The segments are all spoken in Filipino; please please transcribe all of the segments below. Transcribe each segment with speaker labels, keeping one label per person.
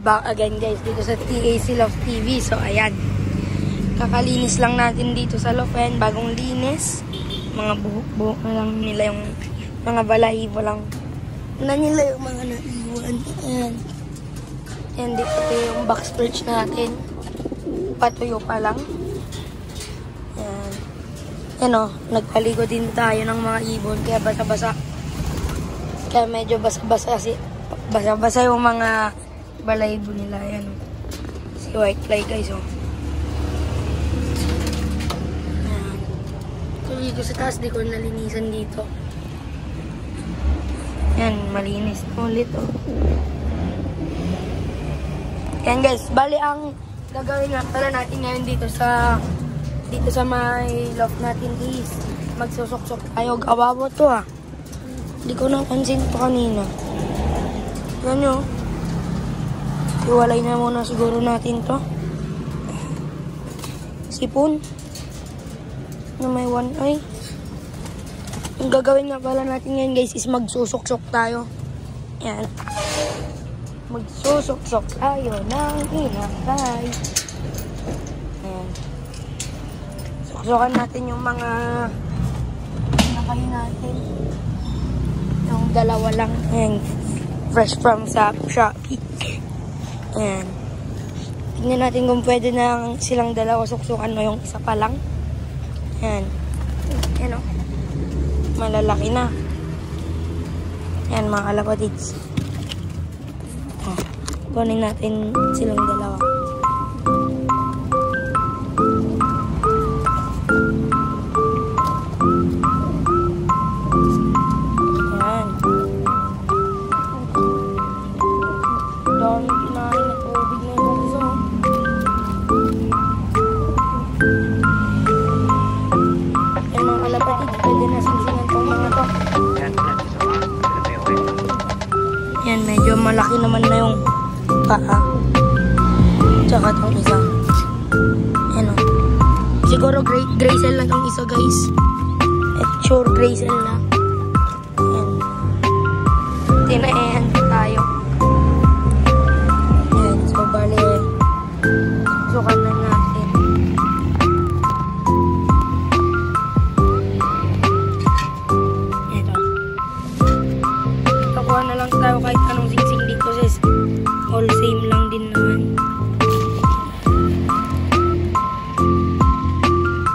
Speaker 1: back again guys dito sa TAC Love TV. So ayan, kakalinis lang natin dito sa Lofen, bagong linis. Mga buhok-buhok na lang nila, yung mga balahibo lang na nila, yung mga naiwan. Ayan. Ayan, dito yung box perch natin, patuyo pa lang. Ayan. Ayan o, nagpaligo din tayo ng mga ibon kaya basa-basa. Kaya medyo basa-basa yung mga balahibo nila. Ayan o, si white fly guys o. Ayan. So dito sa taas, di ko nalinisan dito. Ayan, malinis na ulit o. Ayan guys, bali ang gagawin nga pala natin ngayon dito sa may loft natin is magsusok-sok tayo. Gawawa to ah. Hindi ko napansin to kanina. Yan nyo. Iwalay na muna siguro natin to. Sipon. Na may one eye. Ang gagawin nga pala natin ngayon guys is magsusok-sok tayo. Yan. Magsusok-sok tayo ng inakay. Ayan. Suksokan natin yung mga inakay natin. Yung dalawa lang. Ayan. Fresh from Shopee. Ayan. Tignan natin kung pwede na silang dalawa suksukan o yung isa pa lang. Ayan. Ayan o. Malalaki na. Ayan mga kalapatids. Kunin natin silang dalawa. Ayan. Dami kinain na tubig na yung isa. Ayan mga kalapatid, pwede na singsingan pang mga to. Ayan, medyo malaki naman na yung paa. Tsaka itong isa. Ayan o. Siguro gray cell na itong isa guys. At sure gray cell na. Ayan. Tinaehan tayo. Ayan. So bali, sukan na natin. Ito. Kakuha na lang tayo kahit anong singsing dito sis. All same lang din naman.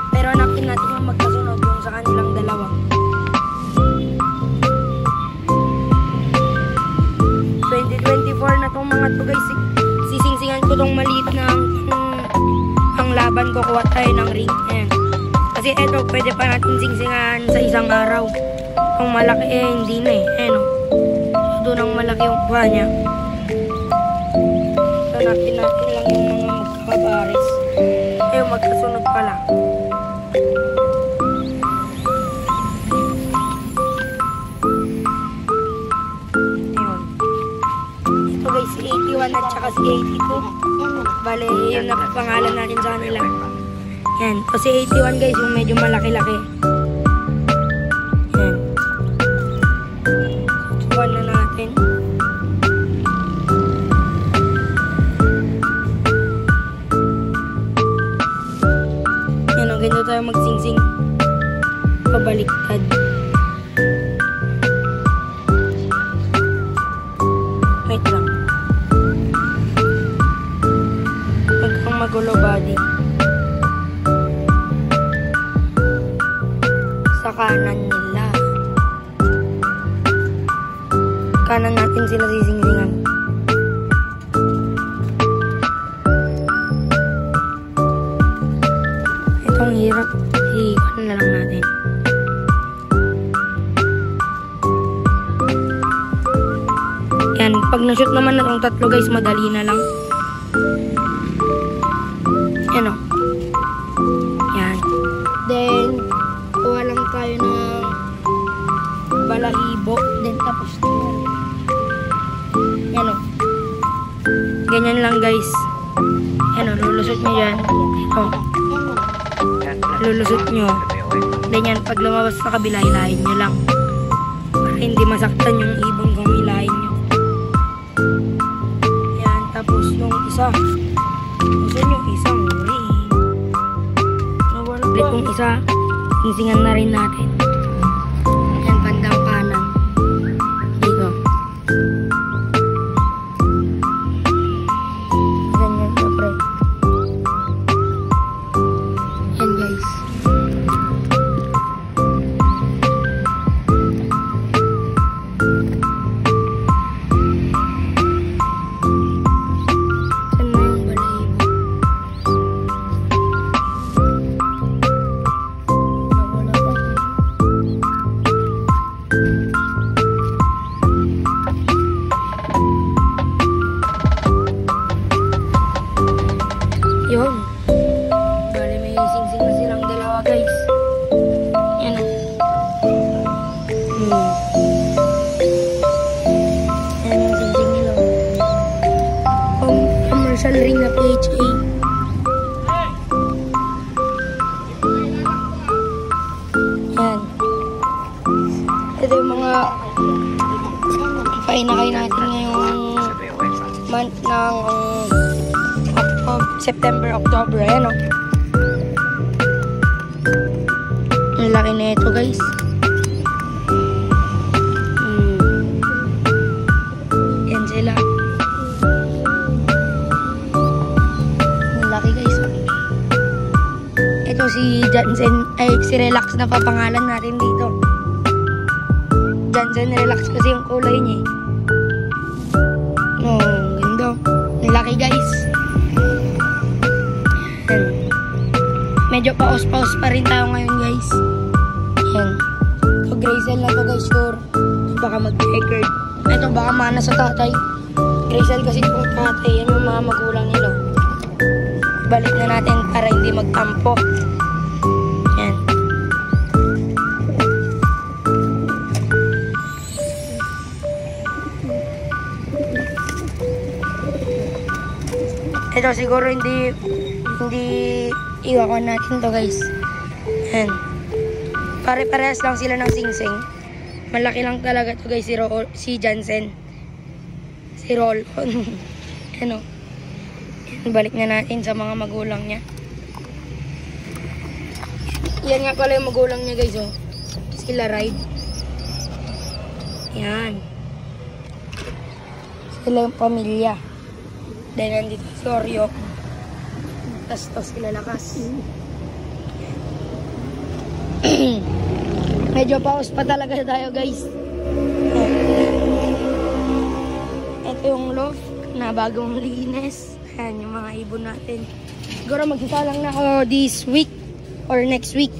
Speaker 1: Pero hanapin natin yung magkasunod yung sa kanilang dalawa. 2024 na tong mga to guys. Sisingsingan ko tong maliit na ang laban ko. Kuha tayo ng ring. Ayan. Kasi eto pwede pa natin singsingan sa isang araw. Kung malaki hindi na eh. Ayan o. So doon ang malaki yung kuha niya. Hanapin natin lang yung mga magkakabaris. Ay, magkasunod pala. Ayun. Ito guys, si 81 at saka si 82. Bale, yun na pangalan natin sa kanila. Yan. Ito si 81 guys, yung medyo malaki-laki. Yan. Subukan na natin. Ganito tayo magsingsing pabaliktad. Wait lang. Huwag kang magulo body. Sa kanan nila. Kanan natin sila sisingsingan. Ang hirap, hihikan na lang natin. Yan, pag na-shoot naman na itong tatlo guys, madali na lang. Yan o. Yan. Then, kuha lang tayo ng balahibo. Then, tapos yan o. Ganyan lang guys. Yan o, lulusot nyo dyan. Ito. Lulusot nyo. Then yan, pag lumabas sa kabila, hilahin nyo lang. Para hindi masaktan yung ibon kung hilahin nyo. Yan, Tapos yung isa. Saan yung isang uri? Nawala pa. Itong isa, sinsingan na rin natin. Yan, bandang kanan. Dito. Ganyan siya, pre. Yan, guys. Yun. Bale, may sing-sing na silang dalawa, guys. Yan o. Yan ang sing-sing nila. Commercial ring na PHA. Yan. Ito yung mga painakay natin ngayong month ng September, October. Ayan o. Ang laki na ito, guys. Yan sila. Ang laki, guys. Ito si Jansen, ay si Relax na papangalan natin dito. Jansen Relax kasi yung kulay niya. No, ganda. Ang laki, guys. Medyo paus-paus pa rin tayo ngayon, guys. Yan. So, Graycel na to, guys, sure. Baka mag-record. Ito, baka mana sa tatay. Graycel kasi kung tatay, yan yung mga magulang nila. Balik na natin para hindi magtampo. Yan. Ito, siguro hindi iwakan natin to, guys. Yan. Pare-parehas lang sila ng sing-sing. Malaki lang talaga to, guys, si Jansen. Si Rolon. Ano? Balik na natin sa mga magulang niya. Yan nga pala yung magulang niya, guys, oh. Sila Ride. Yan. Sila yung pamilya. Dahil nandito si Oreo. Tapos to sila Lakas. Medyo pause pa talaga tayo, guys. Ito yung loft na bagong linis. Ayan yung mga ibon natin. Siguro magsasalang na ako this week or next week.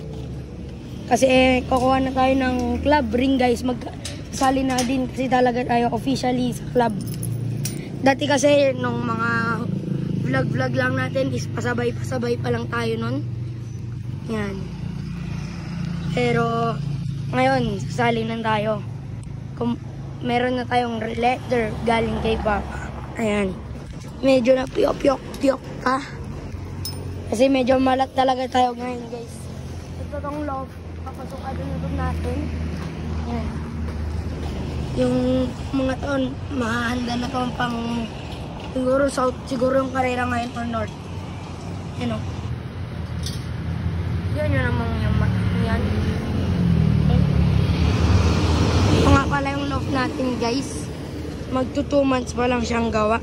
Speaker 1: Kasi kukuha na tayo ng club ring, guys. Magsali na din kasi talaga tayo officially sa club. Dati kasi nung mga vlog lang natin is pasabay pa lang tayo nun. Yan. Pero ngayon sasali na tayo. Meron na tayong letter galing kay Papa. Ayan. Medyo na piyok pa. Kasi medyo malat talaga tayo ngayon, guys. Ito tong love. Papasok na natin. Ayan. Yung mga taon, mahahanda na ito pang siguro south, siguro yung karera ngayon or north. Yan o. Yan yun namang yung yan. Okay. Ito nga pala yung loft natin, guys. Magto 2 months pa lang siyang gawa.